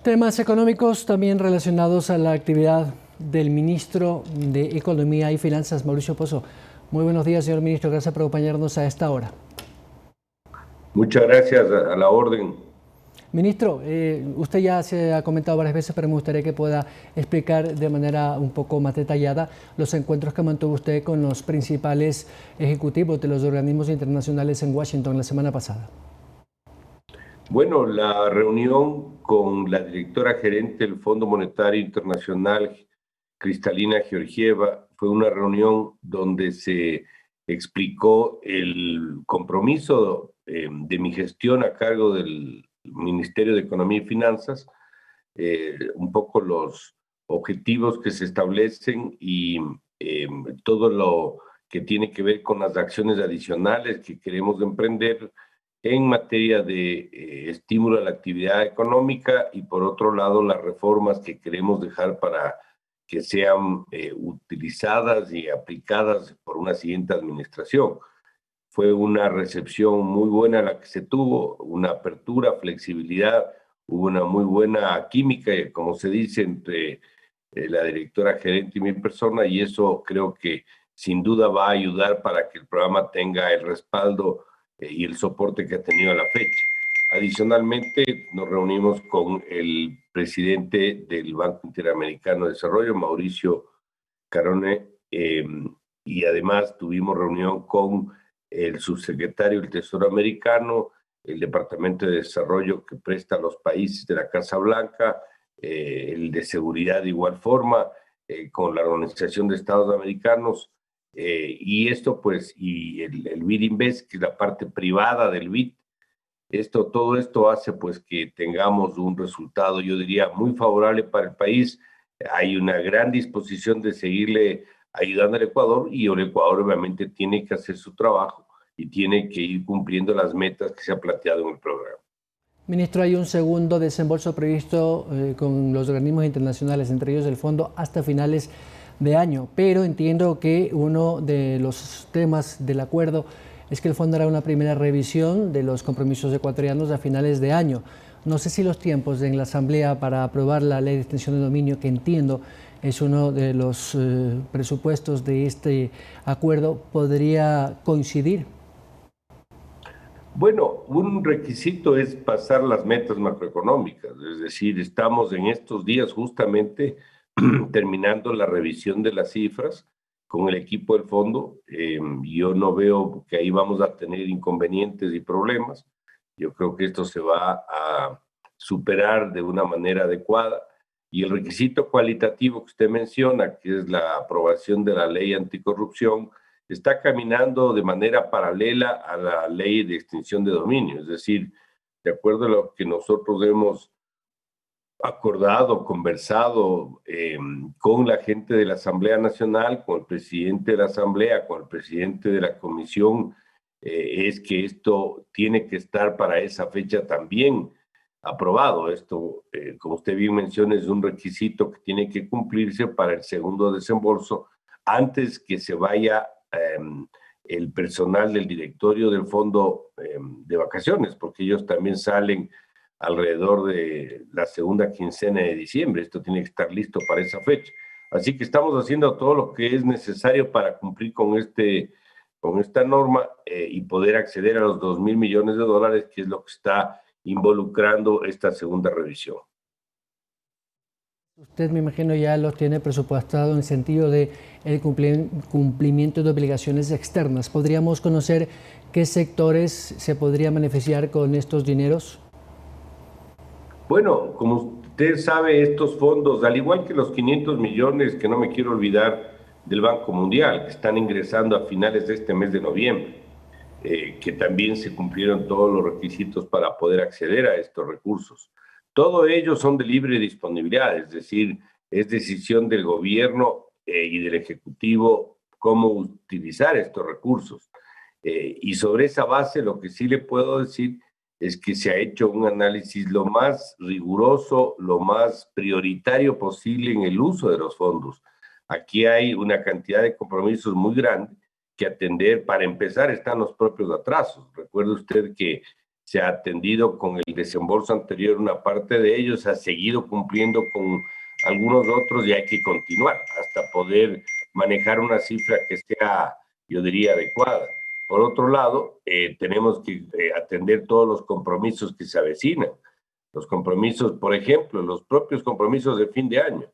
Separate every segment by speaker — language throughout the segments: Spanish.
Speaker 1: Temas económicos también relacionados a la actividad del ministro de Economía y Finanzas, Mauricio Pozo. Muy buenos días, señor ministro. Gracias por acompañarnos a esta hora.
Speaker 2: Muchas gracias, a la orden.
Speaker 1: Ministro, usted ya se ha comentado varias veces, pero me gustaría que pueda explicar de manera un poco más detallada los encuentros que mantuvo usted con los principales ejecutivos de los organismos internacionales en Washington la semana pasada.
Speaker 2: Bueno, la reunión con la directora gerente del Fondo Monetario Internacional, Kristalina Georgieva, fue una reunión donde se explicó el compromiso de mi gestión a cargo del Ministerio de Economía y Finanzas, un poco los objetivos que se establecen y todo lo que tiene que ver con las acciones adicionales que queremos emprender en materia de estímulo a la actividad económica y por otro lado las reformas que queremos dejar para que sean utilizadas y aplicadas por una siguiente administración. Fue una recepción muy buena la que se tuvo, una apertura, flexibilidad, hubo una muy buena química, como se dice, entre la directora gerente y mi persona, y eso creo que sin duda va a ayudar para que el programa tenga el respaldo y el soporte que ha tenido a la fecha. Adicionalmente, nos reunimos con el presidente del Banco Interamericano de Desarrollo, Mauricio Carone, y además tuvimos reunión con el subsecretario del Tesoro americano, el Departamento de Desarrollo que presta a los países de la Casa Blanca, el de seguridad de igual forma, con la Organización de Estados Americanos, y esto pues, y el BID Invest, que es la parte privada del BID. Todo esto hace pues que tengamos un resultado, yo diría, muy favorable para el país. Hay una gran disposición de seguirle ayudando al Ecuador y el Ecuador obviamente tiene que hacer su trabajo y tiene que ir cumpliendo las metas que se ha planteado en el programa.
Speaker 1: Ministro, hay un segundo desembolso previsto con los organismos internacionales, entre ellos el fondo, hasta finales de año, pero entiendo que uno de los temas del acuerdo es que el fondo hará una primera revisión de los compromisos ecuatorianos a finales de año. No sé si los tiempos en la Asamblea para aprobar la ley de extensión de dominio, que entiendo es uno de los presupuestos de este acuerdo, podría coincidir.
Speaker 2: Bueno, un requisito es pasar las metas macroeconómicas, es decir, estamos en estos días justamente terminando la revisión de las cifras con el equipo del fondo. Yo no veo que ahí vamos a tener inconvenientes y problemas. Yo creo que esto se va a superar de una manera adecuada. Y el requisito cualitativo que usted menciona, que es la aprobación de la ley anticorrupción, está caminando de manera paralela a la ley de extinción de dominio. Es decir, de acuerdo a lo que nosotros hemos acordado, conversado con la gente de la Asamblea Nacional, con el presidente de la Asamblea, con el presidente de la Comisión, es que esto tiene que estar para esa fecha también aprobado. Esto, como usted bien menciona, es un requisito que tiene que cumplirse para el segundo desembolso antes que se vaya el personal del directorio del fondo de vacaciones, porque ellos también salen alrededor de la segunda quincena de diciembre. Esto tiene que estar listo para esa fecha. Así que estamos haciendo todo lo que es necesario para cumplir con esta norma y poder acceder a los 2.000 millones de dólares, que es lo que está involucrando esta segunda revisión.
Speaker 1: Usted, me imagino, ya los tiene presupuestado en el sentido de el cumplimiento de obligaciones externas. ¿Podríamos conocer qué sectores se podrían beneficiar con estos dineros?
Speaker 2: Bueno, como usted sabe, estos fondos, al igual que los 500 millones, que no me quiero olvidar, del Banco Mundial, que están ingresando a finales de este mes de noviembre, que también se cumplieron todos los requisitos para poder acceder a estos recursos. Todos ellos son de libre disponibilidad, es decir, es decisión del gobierno y del Ejecutivo cómo utilizar estos recursos. Y sobre esa base, lo que sí le puedo decir es que se ha hecho un análisis lo más riguroso, lo más prioritario posible en el uso de los fondos. Aquí hay una cantidad de compromisos muy grande que atender. Para empezar, están los propios atrasos. Recuerde usted que se ha atendido con el desembolso anterior una parte de ellos, ha seguido cumpliendo con algunos otros y hay que continuar hasta poder manejar una cifra que sea, yo diría, adecuada. Por otro lado, tenemos que atender todos los compromisos que se avecinan. Los compromisos, por ejemplo, los propios compromisos de fin de año.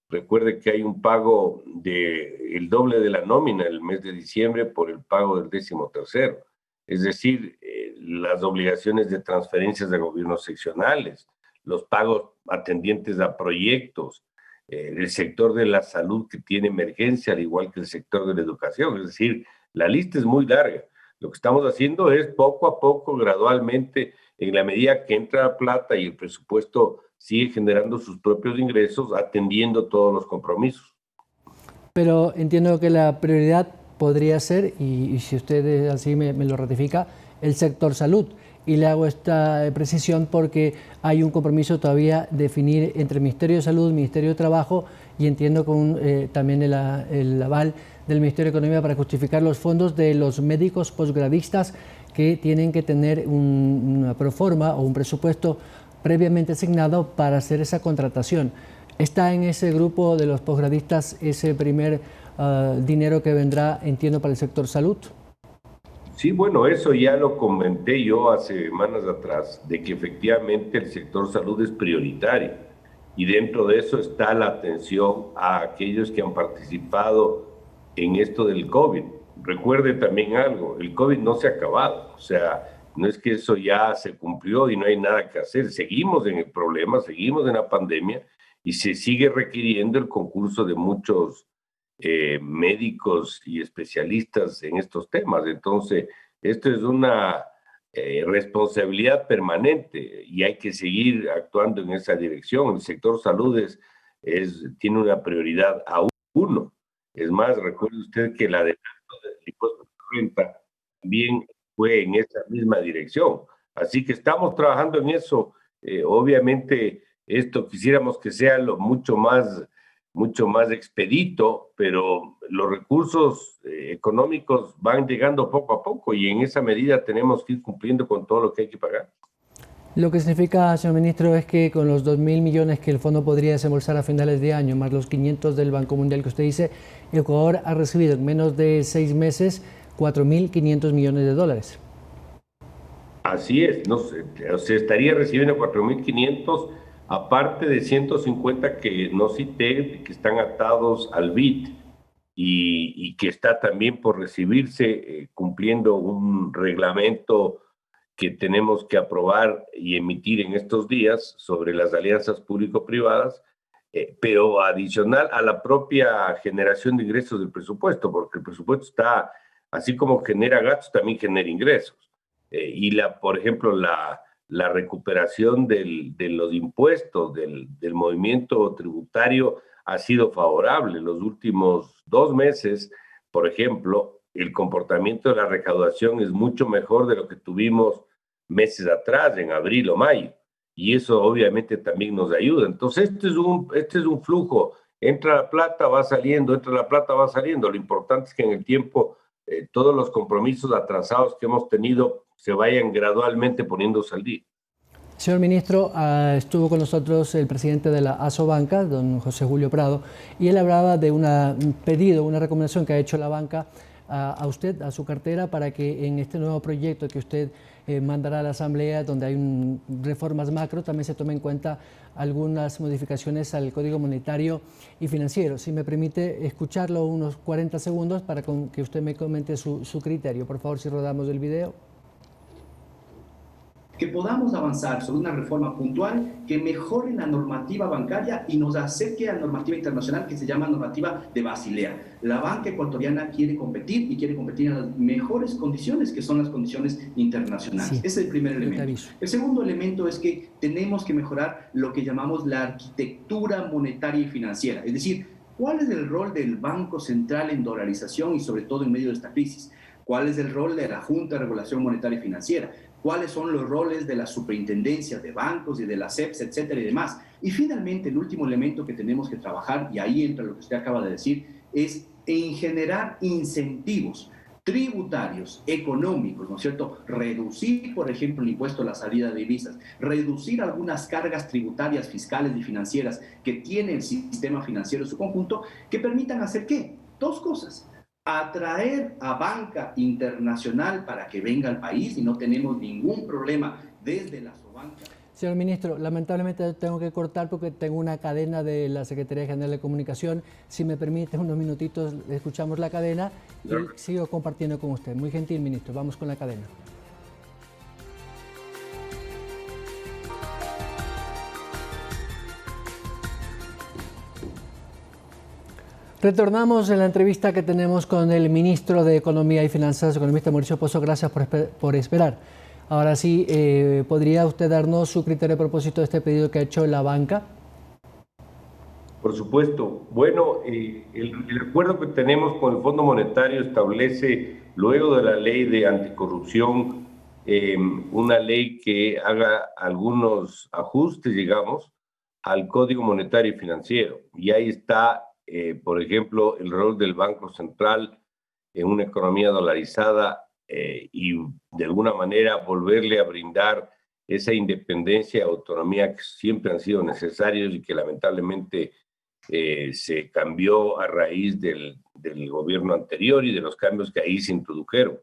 Speaker 2: Recuerde que hay un pago el doble de la nómina el mes de diciembre por el pago del 13º. Es decir, las obligaciones de transferencias de gobiernos seccionales, los pagos atendientes a proyectos, el sector de la salud que tiene emergencia, al igual que el sector de la educación. Es decir, la lista es muy larga. Lo que estamos haciendo es poco a poco, gradualmente, en la medida que entra la plata y el presupuesto sigue generando sus propios ingresos, atendiendo todos los compromisos.
Speaker 1: Pero entiendo que la prioridad podría ser, y si usted así me lo ratifica, el sector salud. Y le hago esta precisión porque hay un compromiso todavía definir entre Ministerio de Salud, Ministerio de Trabajo, y entiendo con también el aval del Ministerio de Economía para justificar los fondos de los médicos posgradistas que tienen que tener una proforma o un presupuesto previamente asignado para hacer esa contratación. ¿Está en ese grupo de los posgradistas ese primer dinero que vendrá, entiendo, para el sector salud?
Speaker 2: Sí, bueno, eso ya lo comenté yo hace semanas atrás, de que efectivamente el sector salud es prioritario y dentro de eso está la atención a aquellos que han participado en esto del COVID. Recuerde también algo, el COVID no se ha acabado, o sea, no es que eso ya se cumplió y no hay nada que hacer, seguimos en el problema, seguimos en la pandemia y se sigue requiriendo el concurso de muchos médicos y especialistas en estos temas. Entonces, esto es una responsabilidad permanente y hay que seguir actuando en esa dirección. El sector salud tiene una prioridad a uno. Es más, recuerde usted que el adelanto del impuesto de renta también fue en esa misma dirección. Así que estamos trabajando en eso. Obviamente, esto quisiéramos que sea mucho más expedito, pero los recursos económicos van llegando poco a poco y en esa medida tenemos que ir cumpliendo con todo lo que hay que pagar.
Speaker 1: Lo que significa, señor ministro, es que con los 2.000 millones que el fondo podría desembolsar a finales de año, más los 500 del Banco Mundial que usted dice, Ecuador ha recibido en menos de 6 meses 4.500 millones de dólares.
Speaker 2: Así es, no, se estaría recibiendo 4.500, aparte de 150 que no cité, que están atados al BID y que está también por recibirse, cumpliendo un reglamento que tenemos que aprobar y emitir en estos días sobre las alianzas público-privadas, pero adicional a la propia generación de ingresos del presupuesto, porque el presupuesto está, así como genera gastos, también genera ingresos. Por ejemplo, la recuperación de los impuestos, del movimiento tributario ha sido favorable. Los últimos 2 meses, por ejemplo, el comportamiento de la recaudación es mucho mejor de lo que tuvimos meses atrás, en abril o mayo, y eso obviamente también nos ayuda. Entonces, este es un flujo, entra la plata, va saliendo, entra la plata, va saliendo. Lo importante es que en el tiempo todos los compromisos atrasados que hemos tenido se vayan gradualmente poniéndose al día.
Speaker 1: Señor ministro, estuvo con nosotros el presidente de la Asobanca, don José Julio Prado, y él hablaba de un pedido, una recomendación que ha hecho la banca a usted, a su cartera, para que en este nuevo proyecto que usted mandará a la Asamblea, donde hay reformas macro, también se tome en cuenta algunas modificaciones al Código Monetario y Financiero. Si me permite escucharlo unos 40 segundos para que usted me comente su criterio. Por favor, si rodamos el video.
Speaker 3: Que podamos avanzar sobre una reforma puntual que mejore la normativa bancaria y nos acerque a la normativa internacional que se llama normativa de Basilea. La banca ecuatoriana quiere competir y quiere competir en las mejores condiciones, que son las condiciones internacionales. Sí, ese es el primer elemento. El segundo elemento es que tenemos que mejorar lo que llamamos la arquitectura monetaria y financiera, es decir, ¿cuál es el rol del Banco Central en dolarización y sobre todo en medio de esta crisis? ¿Cuál es el rol de la Junta de Regulación Monetaria y Financiera? ¿Cuáles son los roles de la superintendencia de bancos y de la CEPS, etcétera y demás? Y finalmente, el último elemento que tenemos que trabajar, y ahí entra lo que usted acaba de decir, es en generar incentivos tributarios, económicos, ¿no es cierto? Reducir, por ejemplo, el impuesto a la salida de divisas, reducir algunas cargas tributarias, fiscales y financieras que tiene el sistema financiero en su conjunto, que permitan hacer ¿qué? Dos cosas. Atraer a banca internacional para que venga al país y no tenemos ningún problema desde la Sobanca.
Speaker 1: Señor ministro, lamentablemente tengo que cortar porque tengo una cadena de la Secretaría General de Comunicación. Si me permite unos minutitos, escuchamos la cadena y sigo compartiendo con usted. Muy gentil, ministro. Vamos con la cadena. Retornamos en la entrevista que tenemos con el ministro de Economía y Finanzas, economista Mauricio Pozo. Gracias por esperar. Ahora sí, ¿podría usted darnos su criterio a propósito de este pedido que ha hecho la banca?
Speaker 2: Por supuesto. Bueno, el acuerdo que tenemos con el Fondo Monetario establece, luego de la ley de anticorrupción, una ley que haga algunos ajustes, digamos, al Código Monetario y Financiero. Y ahí está, por ejemplo, el rol del Banco Central en una economía dolarizada, y de alguna manera volverle a brindar esa independencia y autonomía que siempre han sido necesarios y que lamentablemente se cambió a raíz del gobierno anterior y de los cambios que ahí se introdujeron.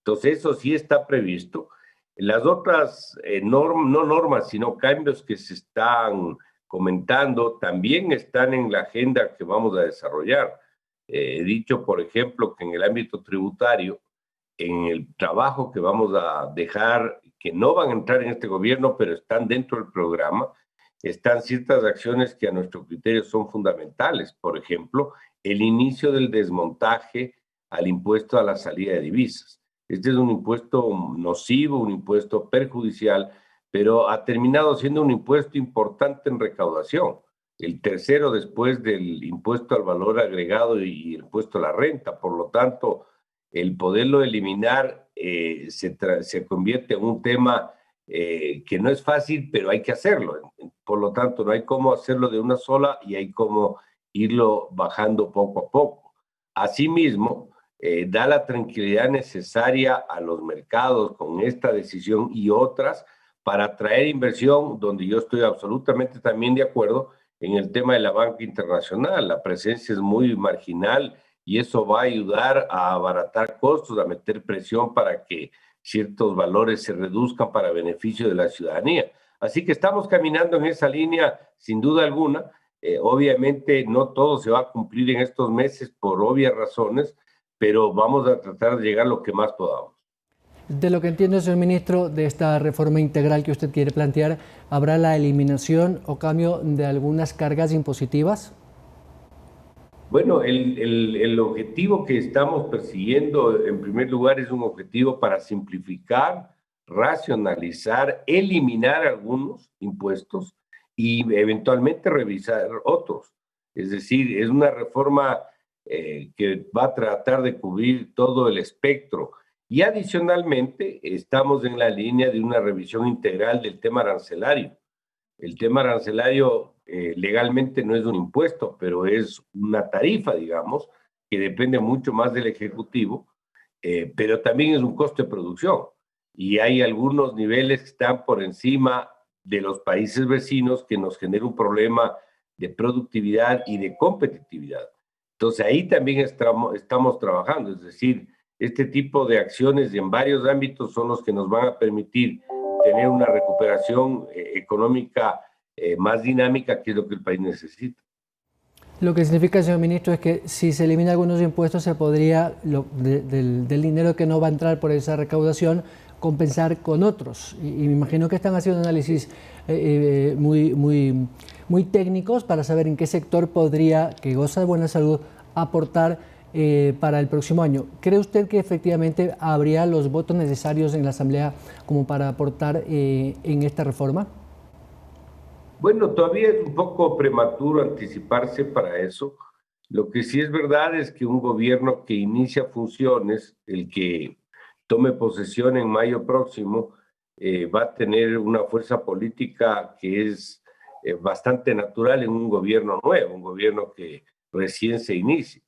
Speaker 2: Entonces eso sí está previsto. Las otras no normas, sino cambios que se están comentando también están en la agenda que vamos a desarrollar. He dicho, por ejemplo, que en el ámbito tributario, en el trabajo que vamos a dejar, que no van a entrar en este gobierno, pero están dentro del programa, están ciertas acciones que a nuestro criterio son fundamentales. Por ejemplo, el inicio del desmontaje al impuesto a la salida de divisas. Este es un impuesto nocivo, un impuesto perjudicial, pero ha terminado siendo un impuesto importante en recaudación. El tercero después del impuesto al valor agregado y el impuesto a la renta. Por lo tanto, el poderlo eliminar se convierte en un tema que no es fácil, pero hay que hacerlo. Por lo tanto, no hay cómo hacerlo de una sola y hay cómo irlo bajando poco a poco. Asimismo, da la tranquilidad necesaria a los mercados con esta decisión y otras para atraer inversión, donde yo estoy absolutamente también de acuerdo en el tema de la banca internacional. La presencia es muy marginal y eso va a ayudar a abaratar costos, a meter presión para que ciertos valores se reduzcan para beneficio de la ciudadanía. Así que estamos caminando en esa línea sin duda alguna. Obviamente no todo se va a cumplir en estos meses por obvias razones, pero vamos a tratar de llegar lo que más podamos.
Speaker 1: De lo que entiendo, señor ministro, de esta reforma integral que usted quiere plantear, ¿habrá la eliminación o cambio de algunas cargas impositivas?
Speaker 2: Bueno, el objetivo que estamos persiguiendo, en primer lugar, es un objetivo para simplificar, racionalizar, eliminar algunos impuestos y eventualmente revisar otros. Es decir, es una reforma que va a tratar de cubrir todo el espectro. Y adicionalmente, estamos en la línea de una revisión integral del tema arancelario. El tema arancelario legalmente no es un impuesto, pero es una tarifa, digamos, que depende mucho más del Ejecutivo, pero también es un costo de producción. Y hay algunos niveles que están por encima de los países vecinos que nos genera un problema de productividad y de competitividad. Entonces ahí también estamos trabajando, es decir, este tipo de acciones en varios ámbitos son los que nos van a permitir tener una recuperación económica más dinámica, que es lo que el país necesita.
Speaker 1: Lo que significa, señor ministro, es que si se eliminan algunos impuestos, se podría, del dinero que no va a entrar por esa recaudación, compensar con otros. Y me imagino que están haciendo análisis muy técnicos para saber en qué sector podría, que goza de buena salud, aportar para el próximo año. ¿Cree usted que efectivamente habría los votos necesarios en la Asamblea como para aportar en esta reforma?
Speaker 2: Bueno, todavía es un poco prematuro anticiparse para eso. Lo que sí es verdad es que un gobierno que inicia funciones, el que tome posesión en mayo próximo, va a tener una fuerza política que es bastante natural en un gobierno nuevo, un gobierno que recién se inicia.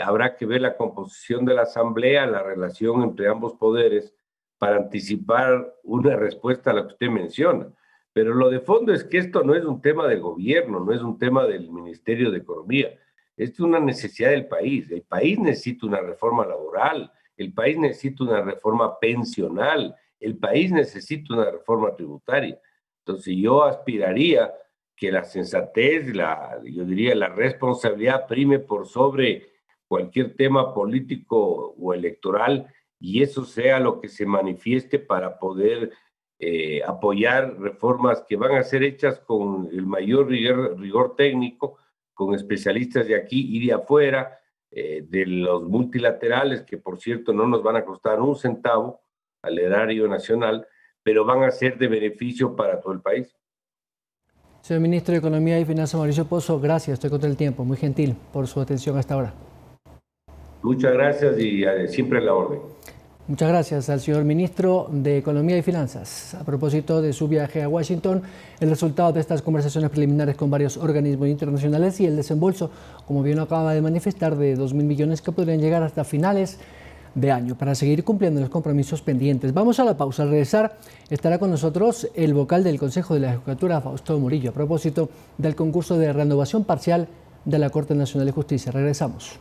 Speaker 2: habrá que ver la composición de la Asamblea, la relación entre ambos poderes, para anticipar una respuesta a lo que usted menciona. Pero lo de fondo es que esto no es un tema del gobierno, no es un tema del Ministerio de Economía. Esto es una necesidad del país. El país necesita una reforma laboral, el país necesita una reforma pensional, el país necesita una reforma tributaria. Entonces yo aspiraría que la sensatez, yo diría la responsabilidad prime por sobre cualquier tema político o electoral, y eso sea lo que se manifieste para poder apoyar reformas que van a ser hechas con el mayor rigor técnico, con especialistas de aquí y de afuera, de los multilaterales, que por cierto no nos van a costar un centavo al erario nacional, pero van a ser de beneficio para todo el país.
Speaker 1: Señor Ministro de Economía y Finanzas, Mauricio Pozo, gracias, estoy contra el tiempo, muy gentil por su atención hasta ahora.
Speaker 2: Muchas gracias y siempre a la orden.
Speaker 1: Muchas gracias al señor Ministro de Economía y Finanzas. A propósito de su viaje a Washington, el resultado de estas conversaciones preliminares con varios organismos internacionales y el desembolso, como bien acaba de manifestar, de 2.000 millones que podrían llegar hasta finales de año para seguir cumpliendo los compromisos pendientes. Vamos a la pausa. Al regresar estará con nosotros el vocal del Consejo de la Judicatura, Fausto Murillo, a propósito del concurso de renovación parcial de la Corte Nacional de Justicia. Regresamos.